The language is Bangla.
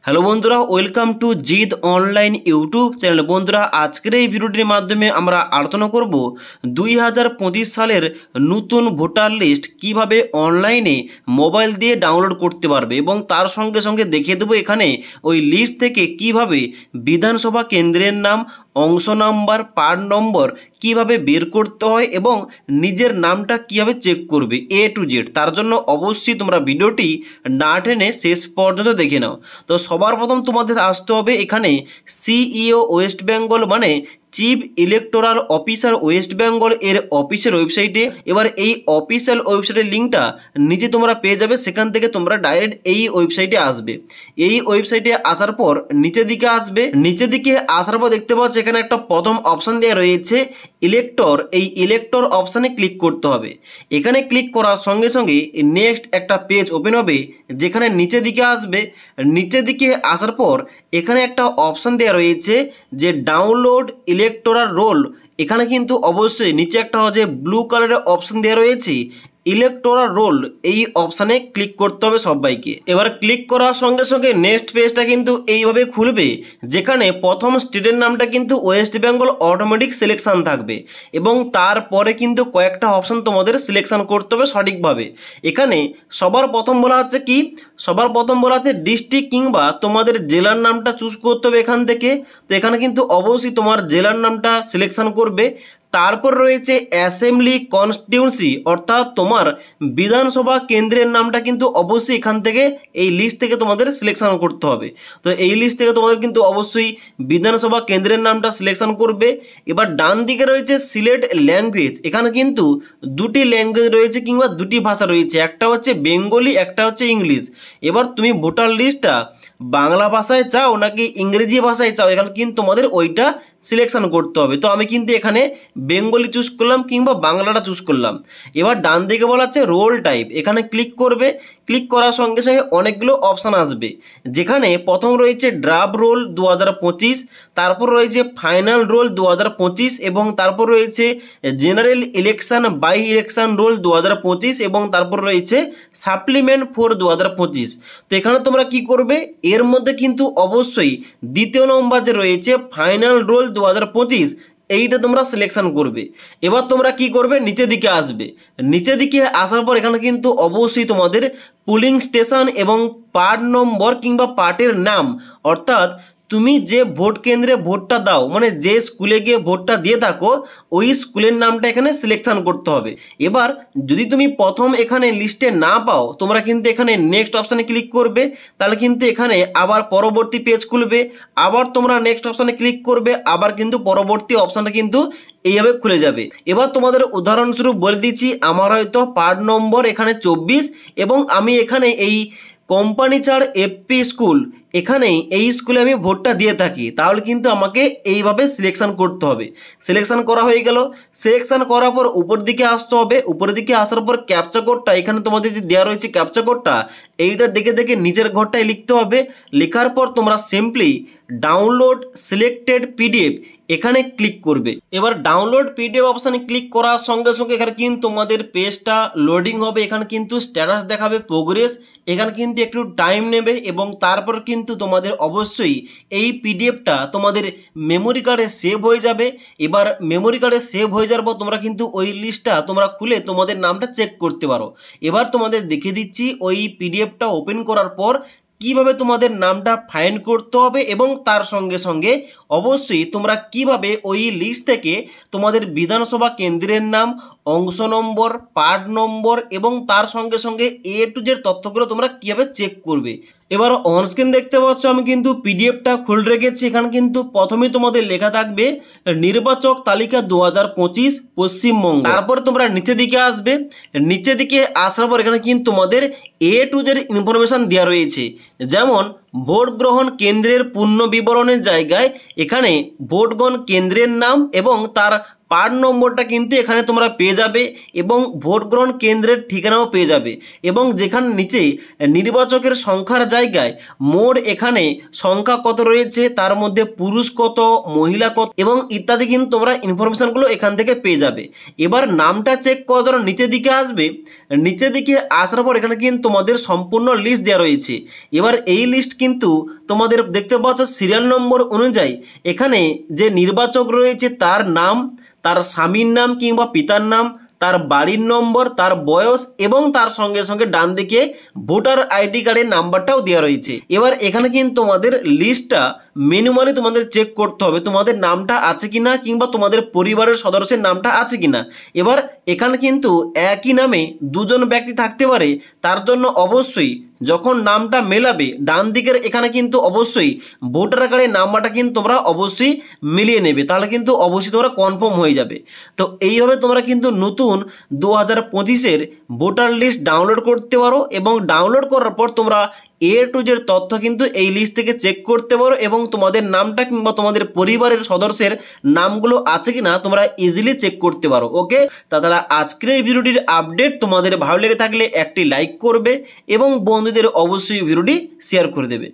হ্যালো বন্ধুরা, welcome to Gide online YouTube channel. বন্ধুরা, আজকের এই ভিডিওটির মাধ্যমে আমরা আলোচনা করব 2025 সালের নতুন ভোটার লিস্ট কিভাবে অনলাইনে মোবাইল দিয়ে ডাউনলোড করতে পারবে এবং তার সঙ্গে সঙ্গে দেখিয়ে দেবো এখানে ওই লিস্ট থেকে কিভাবে বিধানসভা কেন্দ্রের নাম, অংশ নাম্বার, পার্ট নম্বর কিভাবে বের করতে হয় এবং নিজের নামটা কিভাবে চেক করবে A to Z। তার জন্য অবশ্যই তোমরা ভিডিওটি না টেনে শেষ পর্যন্ত দেখে নাও। তো সবার প্রথম তোমাদের আসতে হবে এখানে সিইও ওয়েস্ট বেঙ্গল মানে chief electoral officer West Bengal এর অফিসের ওয়েবসাইটে। এবার এই অফিসিয়াল ওয়েবসাইটের লিঙ্কটা নিচে তোমরা পেয়ে যাবে, সেখান থেকে তোমরা ডাইরেক্ট এই ওয়েবসাইটে আসবে। এই ওয়েবসাইটে আসার পর নিচের দিকে আসবে, নিচের দিকে আসার পর দেখতে পাচ্ছ এখানে একটা প্রথম অপশান দেওয়া রয়েছে ইলেক্টর। এই ইলেক্টর অপশানে ক্লিক করতে হবে। এখানে ক্লিক করার সঙ্গে সঙ্গে নেক্সট একটা পেজ ওপেন হবে, যেখানে নিচের দিকে আসবে। নিচের দিকে আসার পর এখানে একটা অপশান দেওয়া রয়েছে যে ডাউনলোড ইলেকটোরাল রোল। এখানে কিন্তু অবশ্যই নিচে একটা হচ্ছে ব্লু কালারের অপশান দেওয়া রয়েছে ইলেকটোরাল রোল, এই অপশানে ক্লিক করতে হবে সবাইকে। এবার ক্লিক করার সঙ্গে সঙ্গে নেক্সট পেজটা কিন্তু এইভাবে খুলবে, যেখানে প্রথম স্টেটের নামটা কিন্তু ওয়েস্ট বেঙ্গল অটোমেটিক সিলেকশান থাকবে এবং তারপরে কিন্তু কয়েকটা অপশান তোমাদের সিলেকশান করতে হবে সঠিকভাবে। এখানে সবার প্রথম বলা হচ্ছে কি, সবার প্রথম বলা হচ্ছে ডিস্ট্রিক্ট কিংবা তোমাদের জেলার নামটা চুজ করতে হবে এখান থেকে। তো এখানে কিন্তু অবশ্যই তোমার জেলার নামটা সিলেকশান করবে। তারপর রয়েছে অ্যাসেম্বলি কনস্টিটিউন্সি, অর্থাৎ তোমার বিধানসভা কেন্দ্রের নামটা কিন্তু অবশ্যই এখান থেকে এই লিস্ট থেকে তোমাদের সিলেকশন করতে হবে। তো এই লিস্ট থেকে তোমাদের কিন্তু অবশ্যই বিধানসভা কেন্দ্রের নামটা সিলেকশন করবে। এবার ডান দিকে রয়েছে সিলেক্ট ল্যাঙ্গুয়েজ। এখানে কিন্তু দুটি ল্যাঙ্গুয়েজ রয়েছে কিংবা দুটি ভাষা রয়েছে, একটা হচ্ছে বেঙ্গলি, একটা হচ্ছে ইংলিশ। এবার তুমি ভোটার লিস্টটা বাংলা ভাষায় চাও নাকি ইংরেজি ভাষায় চাও, এখানে কিন্তু তোমাদের ওইটা সিলেকশন করতে হবে। তো আমি কিন্তু এখানে বেঙ্গলি চুজ করলাম কিংবা বাংলাটা চুজ করলাম। এবার ডান দিকে বলা হচ্ছে রোল টাইপ, এখানে ক্লিক করবে। ক্লিক করার সঙ্গে সঙ্গে অনেকগুলো অপশান আসবে, যেখানে প্রথম রয়েছে ড্রাফট রোল 2025, তারপর রয়েছে ফাইনাল রোল 2025 এবং তারপর রয়েছে general election by election roll 2025 এবং তারপর রয়েছে সাপ্লিমেন্ট ফর 2025। তো এখানে তোমরা কি করবে, এর মধ্যে কিন্তু অবশ্যই দ্বিতীয় নম্বর যে রয়েছে ফাইনাল রোল 2025 এইটা তোমরা সিলেকশন করবে। এবার তোমরা কি করবে, নিচের দিকে আসবে। নিচের দিকে আসার পর এখানে কিন্তু অবশ্যই তোমাদের পুলিং স্টেশন এবং পার্ট নম্বর কিংবা পার্টের নাম, অর্থাৎ তুমি যে ভোট কেন্দ্রে ভোটটা দাও মানে যে স্কুলে গিয়ে ভোটটা দিয়ে থাকো ওই স্কুলের নামটা এখানে সিলেকশন করতে হবে। এবার যদি তুমি প্রথম এখানে লিস্টে না পাও, তোমরা কিন্তু এখানে নেক্সট অপশানে ক্লিক করবে, তাহলে কিন্তু এখানে আবার পরবর্তী পেজ খুলবে। আবার তোমরা নেক্সট অপশানে ক্লিক করবে, আবার কিন্তু পরবর্তী অপশানটা কিন্তু এইভাবে খুলে যাবে। এবার তোমাদের উদাহরণস্বরূপ বলে দিচ্ছি, আমার হয়তো পার্ট নম্বর এখানে 24 এবং আমি এখানে এই কোম্পানি চার এফপি স্কুল, এখানে এই স্কুলে আমি ভোটটা দিয়ে থাকি, তাহলে কিন্তু আমাকে এইভাবে সিলেকশন করতে হবে। সিলেকশন করা হয়ে গেল। সিলেকশন করার পর উপর দিকে আসতে হবে। উপরের দিকে আসার পর ক্যাপচা কোডটা এখানে তোমাদের যে দেওয়া রয়েছে ক্যাপচা কোডটা, এইটা দেখে দেখে নিজের ঘরটায় লিখতে হবে। লেখার পর তোমরা সিম্পলি ডাউনলোড সিলেক্টেড পিডিএফ এখানে ক্লিক করবে। এবার ডাউনলোড পিডিএফ অপশানে ক্লিক করার সঙ্গে সঙ্গে এখানে কিন্তু তোমাদের পেজটা লোডিং হবে। এখানে কিন্তু স্ট্যাটাস দেখাবে প্রোগ্রেস, এখানে কিন্তু একটু টাইম নেবে এবং তারপর কিন্তু তোমাদের অবশ্যই এই পিডিএফটা তোমাদের মেমোরি কার্ডে সেভ হয়ে যাবে। এবার মেমোরি কার্ডে সেভ হয়ে যাওয়ার পর তোমরা কিন্তু ওই লিস্টটা তোমরা খুলে তোমাদের নামটা চেক করতে পারো। এবার তোমাদের দেখিয়ে দিচ্ছি ওই পিডিএফটা ওপেন করার পর কিভাবে তোমাদের নামটা ফাইন্ড করতে হবে এবং তার সঙ্গে সঙ্গে অবশ্যই তোমরা কিভাবে ওই লিস্ট থেকে তোমাদের বিধানসভা কেন্দ্রের নাম, অংশ নম্বর, পার্ট নম্বর এবং তার সঙ্গে সঙ্গে A to Z তথ্যগুলো তোমরা কীভাবে চেক করবে। এবার অনস্ক্রিন দেখতে পাচ্ছ আমি কিন্তু পিডিএফটা খুলে রেখেছি। এখানে কিন্তু প্রথমেই তোমাদের লেখা থাকবে নির্বাচক তালিকা 2025 পশ্চিমবঙ্গ। তারপর তোমরা নিচের দিকে আসবে। নিচের দিকে আসার পর এখানে কিন্তু তোমাদের A to Z ইনফরমেশান দেওয়া রয়েছে, যেমন ভোট গ্রহণ কেন্দ্রের পূর্ণ বিবরণের জায়গায় এখানে ভোট গ্রহণ কেন্দ্রের নাম এবং তার পার্ট নম্বরটা কিন্তু এখানে তোমরা পেয়ে যাবে এবং ভোট গ্রহণ কেন্দ্রের ঠিকানাও পেয়ে যাবে এবং যেখানে নিচে নির্বাচকের সংখ্যার জায়গায় মোট এখানে সংখ্যা কত রয়েছে, তার মধ্যে পুরুষ কত, মহিলা কত এবং ইত্যাদি কিন্তু তোমরা ইনফরমেশনগুলো এখান থেকে পেয়ে যাবে। এবার নামটা চেক করার জন্য নিচের দিকে আসবে, নিচের দিকে আসার পর এখানে কিন্তু তোমাদের সম্পূর্ণ লিস্ট দেওয়া রয়েছে। এবার এই লিস্ট কিন্তু তোমাদের দেখতে পাচ্ছ সিরিয়াল নম্বর অনুযায়ী এখানে যে নির্বাচক রয়েছে তার নাম, তার স্বামীর নাম কিংবা পিতার নাম, তার বাড়ির নম্বর, তার বয়স এবং তার সঙ্গে সঙ্গে ডান দিকে ভোটার আইডি কার্ডের নাম্বারটাও দেওয়া রয়েছে। এবার এখানে কিন্তু তোমাদের লিস্টটা ম্যানুয়ালি তোমাদের চেক করতে হবে তোমাদের নামটা আছে কিনা কিংবা তোমাদের পরিবারের সদস্যের নামটা আছে কিনা। এবার এখানে কিন্তু একই নামে দুজন ব্যক্তি থাকতে পারে, তার জন্য অবশ্যই যখন নামটা মেলাবে ডান দিকের এখানে কিন্তু অবশ্যই ভোটার কার্ডের নাম্বারটা কিন্তু তোমরা অবশ্যই মিলিয়ে নেবে, তাহলে কিন্তু অবশ্যই তোমরা কনফার্ম হয়ে যাবে। তো এইভাবে তোমরা কিন্তু নতুন 2025-এর ভোটার লিস্ট ডাউনলোড করতে পারো এবং ডাউনলোড করার পর তোমরা A to Z তথ্য কিন্তু এই লিস্ট থেকে চেক করতে পারো এবং তোমাদের নামটা কিংবা তোমাদের পরিবারের সদস্যের নামগুলো আছে কিনা তোমরা ইজিলি চেক করতে পারো। ওকে, তাছাড়া আজকের এই ভিডিওটির আপডেট তোমাদের ভালো লেগে থাকলে একটি লাইক করবে এবং বন্ধুদের অবশ্যই ভিডিওটি শেয়ার করে দেবে।